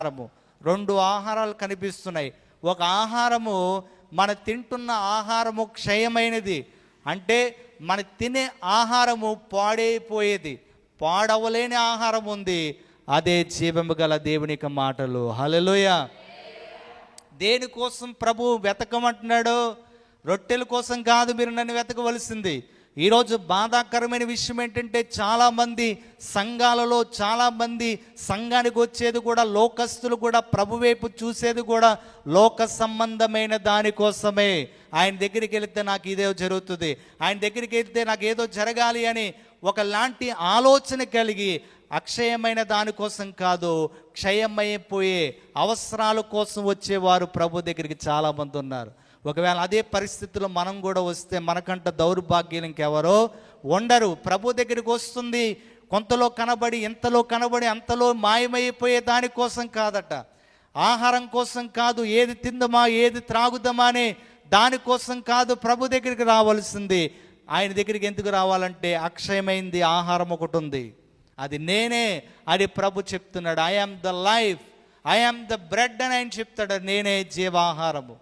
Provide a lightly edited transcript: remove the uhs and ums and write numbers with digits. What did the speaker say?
ఆహారము, రెండు ఆహారాలు కనిపిస్తున్నాయి. ఒక ఆహారము, మన తింటున్న ఆహారము క్షయమైనది, అంటే మన తినే ఆహారము పాడైపోయేది. పాడవలేని ఆహారం ఉంది, అదే జీవము గల దేవుని యొక్క మాటలు. హల్లెలూయా. దేనికోసం ప్రభు వెతకమంటున్నాడు? రొట్టెల కోసం కాదు మీరు నన్ను వెతకవలసింది. ఈరోజు బాధాకరమైన విషయం ఏంటంటే, చాలామంది సంఘాలలో, చాలామంది సంఘానికి వచ్చేది కూడా, లోకస్తులు కూడా ప్రభు వైపు చూసేది కూడా లోక సంబంధమైన దానికోసమే. ఆయన దగ్గరికి వెళితే నాకు ఇదే జరుగుతుంది, ఆయన దగ్గరికి వెళ్తే నాకు ఏదో జరగాలి అని ఒకలాంటి ఆలోచన కలిగి, అక్షయమైన దానికోసం కాదు, క్షయమైపోయే అవసరాల కోసం వచ్చేవారు ప్రభు దగ్గరికి చాలామంది ఉన్నారు. ఒకవేళ అదే పరిస్థితుల్లో మనం కూడా వస్తే మనకంట దౌర్భాగ్యం ఇంకెవరో ఉండరు. ప్రభు దగ్గరికి వస్తుంది కొంతలో కనబడి, ఇంతలో కనబడి, అంతలో మాయమైపోయే దానికోసం కాదట, ఆహారం కోసం కాదు, ఏది తిందమా ఏది త్రాగుదామా అనే దానికోసం కాదు ప్రభు దగ్గరికి రావాల్సింది. ఆయన దగ్గరికి ఎందుకు రావాలంటే, అక్షయమైంది ఆహారం ఒకటి ఉంది, అది నేనే అని ప్రభు చెప్తున్నాడు. I am the life, I am the bread అని ఆయన చెప్తాడు. నేనే జీవాహారము.